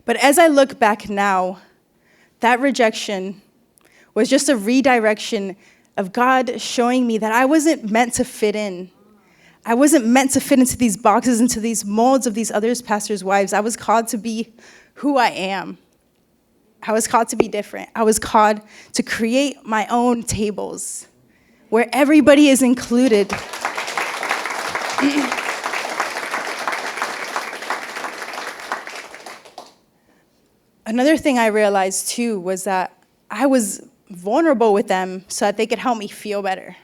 Speaker 5: But as I look back now, that rejection was just a redirection of God showing me that I wasn't meant to fit in. I wasn't meant to fit into these boxes, into these molds of these other pastors' wives. I was called to be who I am. I was called to be different. I was called to create my own tables where everybody is included. Another thing I realized too was that I was vulnerable with them so that they could help me feel better.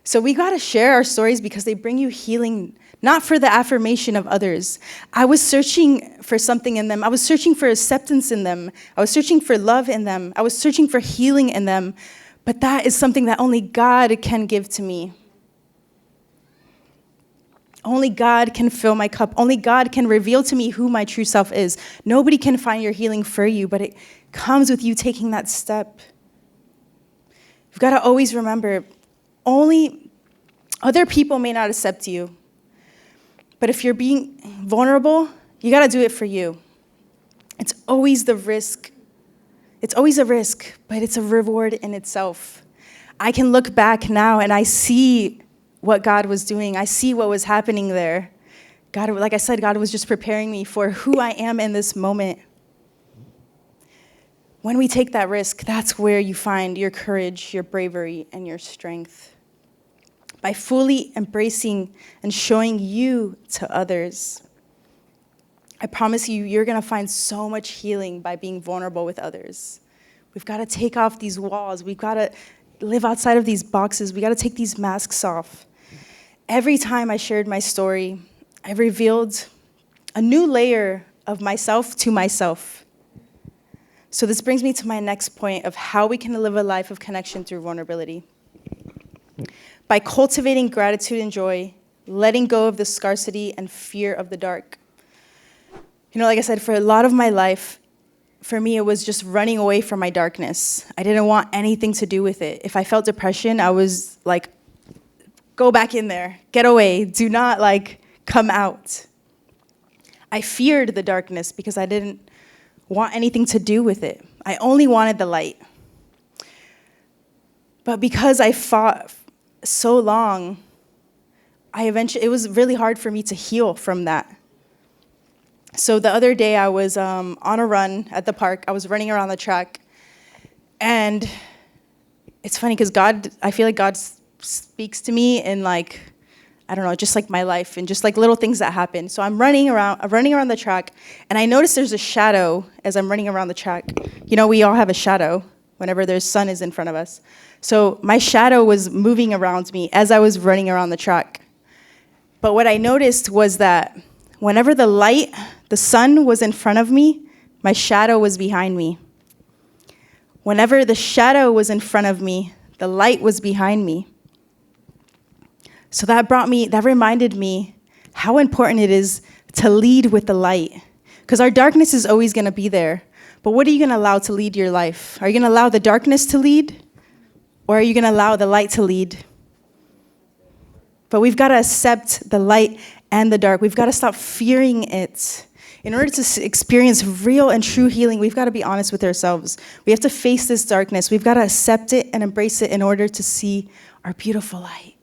Speaker 5: So we got to share our stories because they bring you healing, not for the affirmation of others. I was searching for something in them. I was searching for acceptance in them. I was searching for love in them. I was searching for healing in them. But that is something that only God can give to me. Only God can fill my cup. Only God can reveal to me who my true self is. Nobody can find your healing for you, but it comes with you taking that step. You've got to always remember, only other people may not accept you. But if you're being vulnerable, you got to do it for you. It's always the risk. It's always a risk, but it's a reward in itself. I can look back now and I see what God was doing. I see what was happening there. God, like I said, God was just preparing me for who I am in this moment. When we take that risk, that's where you find your courage, your bravery, and your strength. By fully embracing and showing you to others. I promise you, you're going to find so much healing by being vulnerable with others. We've got to take off these walls. We've got to live outside of these boxes. We got to take these masks off. Every time I shared my story, I revealed a new layer of myself to myself. So this brings me to my next point of how we can live a life of connection through vulnerability. By cultivating gratitude and joy, letting go of the scarcity and fear of the dark. Like I said, for a lot of my life, for me, it was just running away from my darkness. I didn't want anything to do with it. If I felt depression, I was like, go back in there, get away, do not come out. I feared the darkness because I didn't want anything to do with it. I only wanted the light. But because I fought so long, it was really hard for me to heal from that. So the other day I was on a run at the park. I was running around the track. And it's funny because I feel like God speaks to me in like, I don't know, just like my life and just like little things that happen. So I'm running around the track, and I notice there's a shadow as I'm running around the track. You know, we all have a shadow whenever there's sun is in front of us. So my shadow was moving around me as I was running around the track. But what I noticed was that whenever the sun was in front of me, my shadow was behind me. Whenever the shadow was in front of me, the light was behind me. So that reminded me how important it is to lead with the light. Because our darkness is always going to be there. But what are you going to allow to lead your life? Are you going to allow the darkness to lead? Or are you going to allow the light to lead? But we've got to accept the light and the dark. We've got to stop fearing it. In order to experience real and true healing, we've got to be honest with ourselves. We have to face this darkness. We've got to accept it and embrace it in order to see our beautiful light.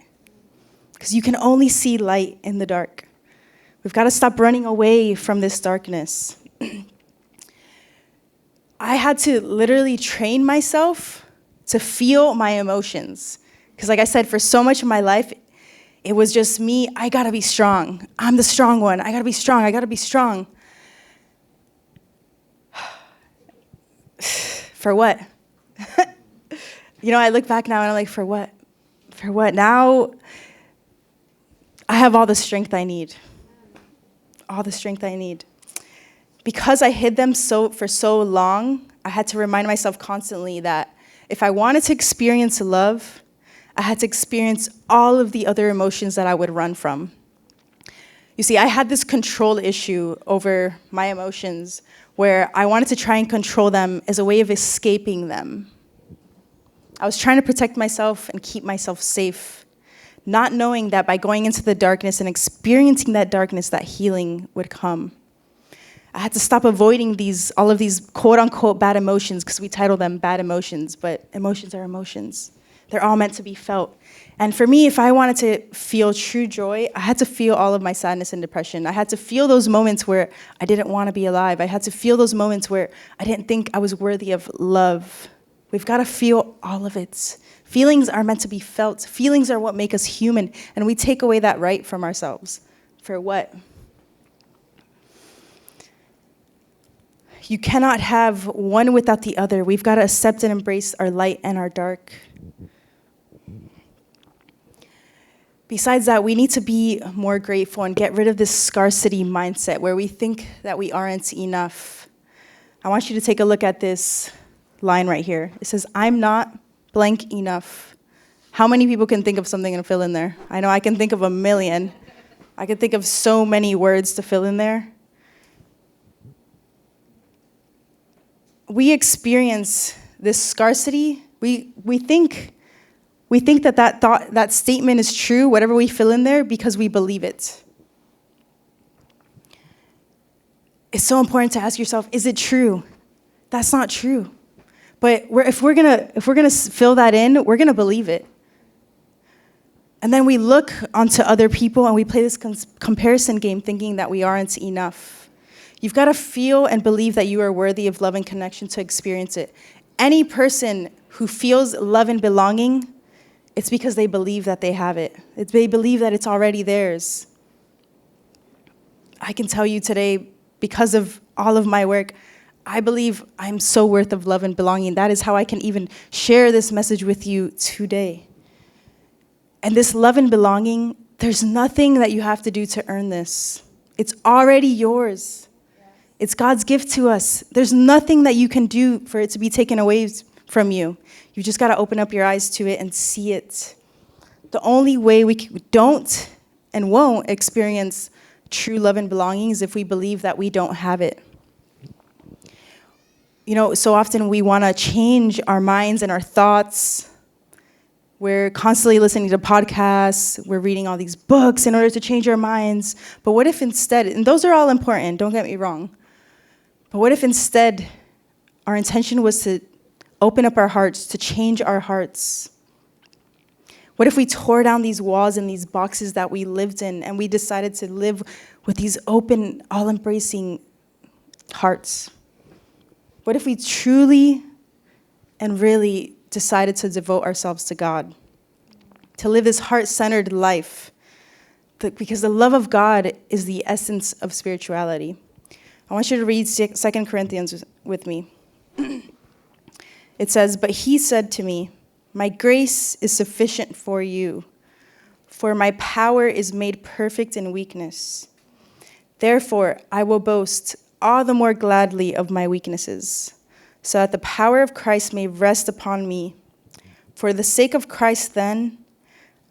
Speaker 5: Because you can only see light in the dark. We've got to stop running away from this darkness. I had to literally train myself to feel my emotions. Because like I said, for so much of my life, it was just me, I gotta be strong. I'm the strong one. I gotta be strong. I gotta be strong. For what? You know, I look back now and I'm like, for what? For what? Now, I have all the strength I need. All the strength I need. Because I hid them for so long, I had to remind myself constantly that if I wanted to experience love, I had to experience all of the other emotions that I would run from. You see, I had this control issue over my emotions where I wanted to try and control them as a way of escaping them. I was trying to protect myself and keep myself safe, not knowing that by going into the darkness and experiencing that darkness, that healing would come. I had to stop avoiding all of these quote-unquote bad emotions, because we title them bad emotions, but emotions are emotions. They're all meant to be felt. And for me, if I wanted to feel true joy, I had to feel all of my sadness and depression. I had to feel those moments where I didn't want to be alive. I had to feel those moments where I didn't think I was worthy of love. We've got to feel all of it. Feelings are meant to be felt. Feelings are what make us human, and we take away that right from ourselves. For what? You cannot have one without the other. We've got to accept and embrace our light and our dark. Besides that, we need to be more grateful and get rid of this scarcity mindset where we think that we aren't enough. I want you to take a look at this line right here. It says, I'm not blank enough. How many people can think of something and fill in there? I know I can think of a million. I can think of so many words to fill in there. We experience this scarcity. We think that statement is true, whatever we fill in there, because we believe it. It's so important to ask yourself, is it true? That's not true. But if we're gonna fill that in, we're gonna believe it. And then we look onto other people and we play this comparison game thinking that we aren't enough. You've got to feel and believe that you are worthy of love and connection to experience it. Any person who feels love and belonging, it's because they believe that they have it. They believe that it's already theirs. I can tell you today, because of all of my work, I believe I'm so worth of love and belonging. That is how I can even share this message with you today. And this love and belonging, there's nothing that you have to do to earn this. It's already yours. It's God's gift to us. There's nothing that you can do for it to be taken away from you. You just got to open up your eyes to it and see it. The only way we don't and won't experience true love and belonging is if we believe that we don't have it. You know, so often we want to change our minds and our thoughts. We're constantly listening to podcasts. We're reading all these books in order to change our minds. But what if instead, and those are all important, don't get me wrong, but what if instead our intention was to open up our hearts, to change our hearts? What if we tore down these walls and these boxes that we lived in and we decided to live with these open, all-embracing hearts? What if we truly and really decided to devote ourselves to God, to live this heart-centered life? Because the love of God is the essence of spirituality. I want you to read 2 Corinthians with me. It says, "But he said to me, 'My grace is sufficient for you, for my power is made perfect in weakness. Therefore, I will boast all the more gladly of my weaknesses, so that the power of Christ may rest upon me. For the sake of Christ, then,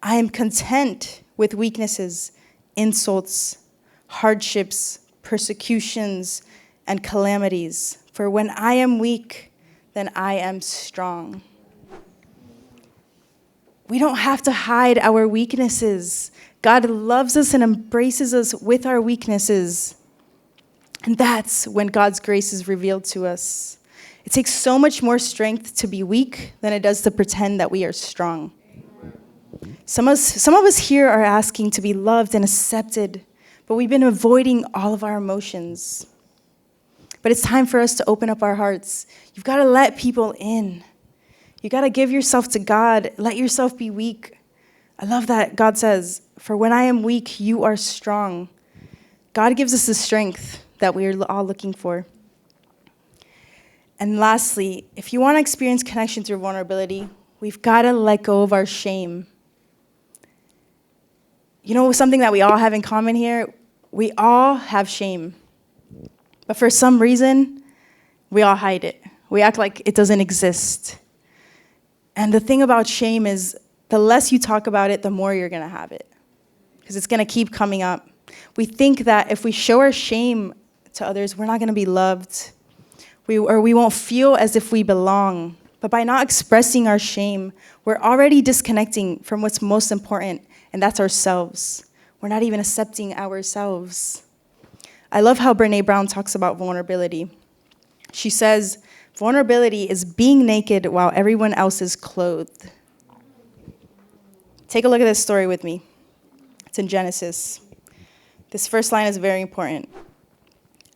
Speaker 5: I am content with weaknesses, insults, hardships, persecutions, and calamities. For when I am weak, then I am strong.'" We don't have to hide our weaknesses. God loves us and embraces us with our weaknesses. And that's when God's grace is revealed to us. It takes so much more strength to be weak than it does to pretend that we are strong. Some of us here are asking to be loved and accepted, but we've been avoiding all of our emotions. But it's time for us to open up our hearts. You've got to let people in. You got to give yourself to God. Let yourself be weak. I love that God says, "For when I am weak, you are strong." God gives us the strength that we are all looking for. And lastly, if you want to experience connection through vulnerability, we've got to let go of our shame. You know something that we all have in common here? We all have shame. But for some reason, we all hide it. We act like it doesn't exist. And the thing about shame is the less you talk about it, the more you're going to have it, because it's going to keep coming up. We think that if we show our shame to others, we're not going to be loved, we won't feel as if we belong. But by not expressing our shame, we're already disconnecting from what's most important, and that's ourselves. We're not even accepting ourselves. I love how Brené Brown talks about vulnerability. She says, "Vulnerability is being naked while everyone else is clothed." Take a look at this story with me. It's in Genesis. This first line is very important.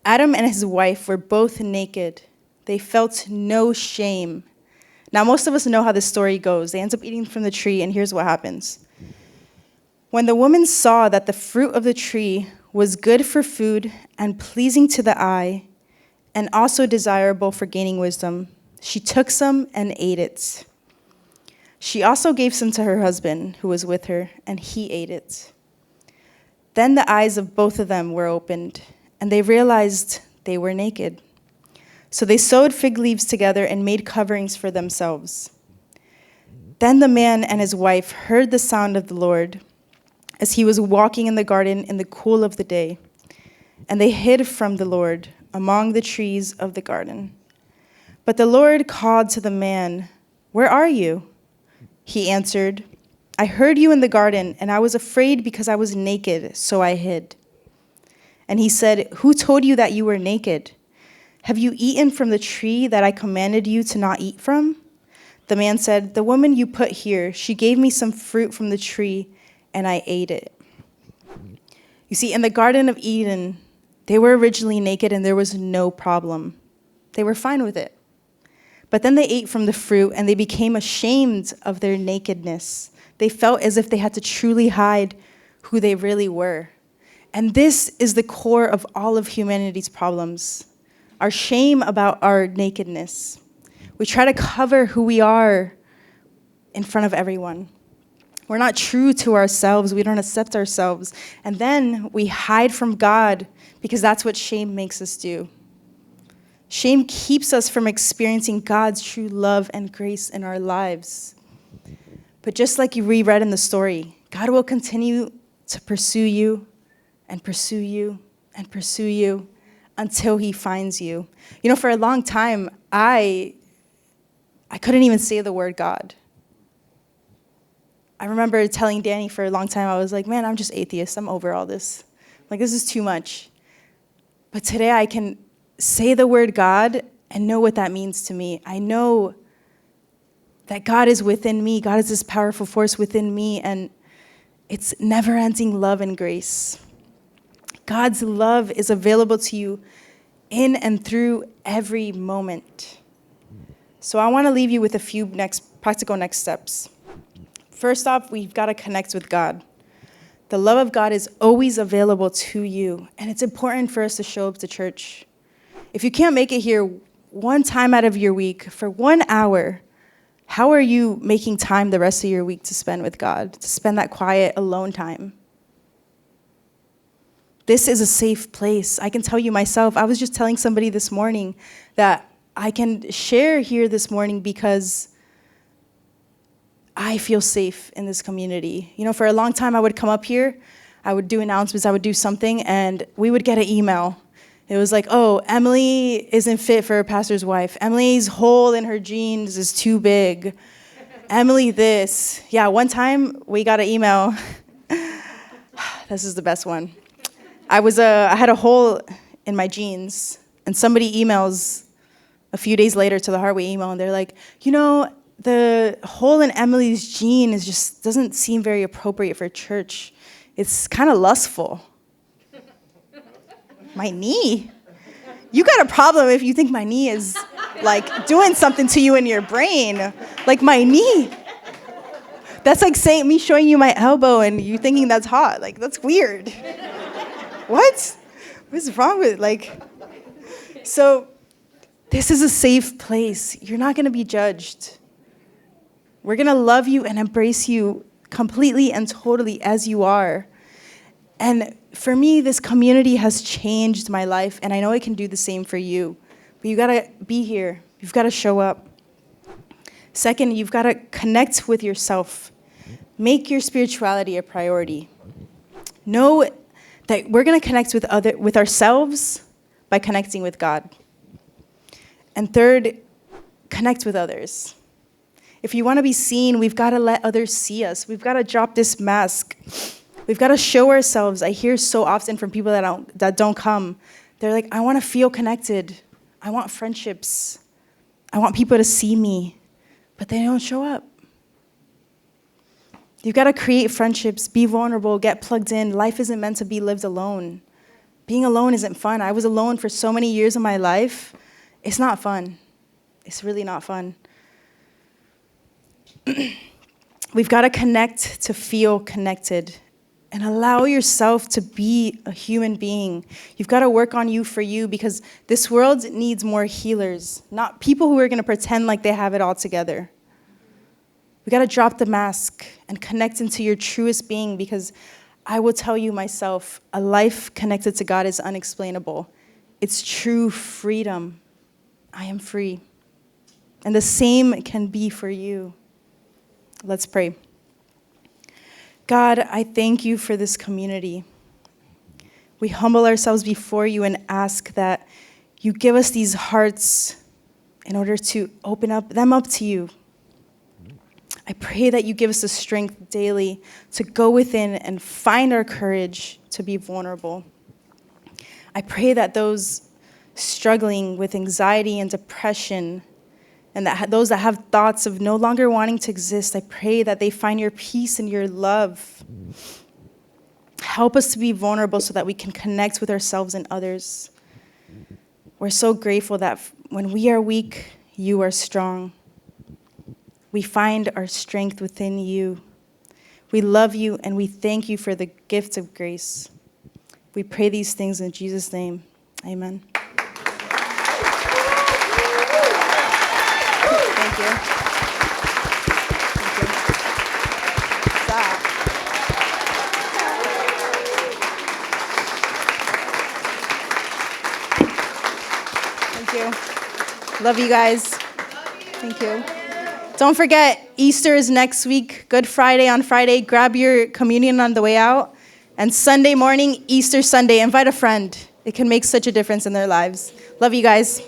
Speaker 5: Adam and his wife were both naked. They felt no shame. Now, most of us know how this story goes. They end up eating from the tree, and here's what happens. When the woman saw that the fruit of the tree was good for food and pleasing to the eye, and also desirable for gaining wisdom, she took some and ate it. She also gave some to her husband, who was with her, and he ate it. Then the eyes of both of them were opened, and they realized they were naked. So they sewed fig leaves together and made coverings for themselves. Then the man and his wife heard the sound of the Lord as he was walking in the garden in the cool of the day, and they hid from the Lord among the trees of the garden. But the Lord called to the man, "Where are you?" He answered, "I heard you in the garden, and I was afraid because I was naked, so I hid." And he said, "Who told you that you were naked? Have you eaten from the tree that I commanded you to not eat from?" The man said, "The woman you put here, she gave me some fruit from the tree, and I ate it." You see, in the Garden of Eden, they were originally naked and there was no problem. They were fine with it. But then they ate from the fruit and they became ashamed of their nakedness. They felt as if they had to truly hide who they really were. And this is the core of all of humanity's problems, our shame about our nakedness. We try to cover who we are in front of everyone. We're not true to ourselves. We don't accept ourselves. And then we hide from God because that's what shame makes us do. Shame keeps us from experiencing God's true love and grace in our lives. But just like you reread in the story, God will continue to pursue you and pursue you and pursue you until he finds you. You know, for a long time, I couldn't even say the word God. I remember telling Danny for a long time, I was like, man, I'm just atheist. I'm over all this. Like, this is too much. But today I can say the word God and know what that means to me. I know that God is within me. God is this powerful force within me, and it's never-ending love and grace. God's love is available to you in and through every moment. So I want to leave you with a few practical next steps. First off, we've got to connect with God. The love of God is always available to you, and it's important for us to show up to church. If you can't make it here one time out of your week for 1 hour, how are you making time the rest of your week to spend with God, to spend that quiet, alone time? This is a safe place. I can tell you myself, I was just telling somebody this morning that I can share here this morning because I feel safe in this community. You know, for a long time, I would come up here, I would do announcements, I would do something, and we would get an email. It was like, oh, Emily isn't fit for a pastor's wife. Emily's hole in her jeans is too big. Emily this. Yeah, one time we got an email. This is the best one. I had a hole in my jeans, and somebody emails a few days later to the Heartway email, and they're like, you know, the hole in Emily's jean just doesn't seem very appropriate for church. It's kind of lustful. My knee? You got a problem if you think my knee is like doing something to you in your brain. Like my knee. That's like saying me showing you my elbow and you thinking that's hot. Like that's weird. What? What's wrong with it? So this is a safe place. You're not gonna be judged. We're gonna love you and embrace you completely and totally as you are. And for me, this community has changed my life, and I know it can do the same for you. But you gotta be here. You've gotta show up. Second, you've gotta connect with yourself. Make your spirituality a priority. Know that we're gonna connect with ourselves by connecting with God. And third, connect with others. If you wanna be seen, we've gotta let others see us. We've gotta drop this mask. We've got to show ourselves. I hear so often from people that don't come. They're like, I want to feel connected. I want friendships. I want people to see me. But they don't show up. You've got to create friendships, be vulnerable, get plugged in. Life isn't meant to be lived alone. Being alone isn't fun. I was alone for so many years of my life. It's not fun. It's really not fun. We've got to connect to feel connected. And allow yourself to be a human being. You've got to work on you for you because this world needs more healers, not people who are going to pretend like they have it all together. We got to drop the mask and connect into your truest being because I will tell you myself, a life connected to God is unexplainable. It's true freedom. I am free. And the same can be for you. Let's pray. God, I thank you for this community. We humble ourselves before you and ask that you give us these hearts in order to open them up to you. I pray that you give us the strength daily to go within and find our courage to be vulnerable. I pray that those struggling with anxiety and depression and that those that have thoughts of no longer wanting to exist, I pray that they find your peace and your love. Help us to be vulnerable so that we can connect with ourselves and others. We're so grateful that when we are weak, you are strong. We find our strength within you. We love you and we thank you for the gift of grace. We pray these things in Jesus' name. Amen. Thank you. Stop. Thank you. Love you guys. Thank you. Don't forget, Easter is next week. Good Friday on Friday. Grab your communion on the way out. And Sunday morning, Easter Sunday, invite a friend. It can make such a difference in their lives. Love you guys.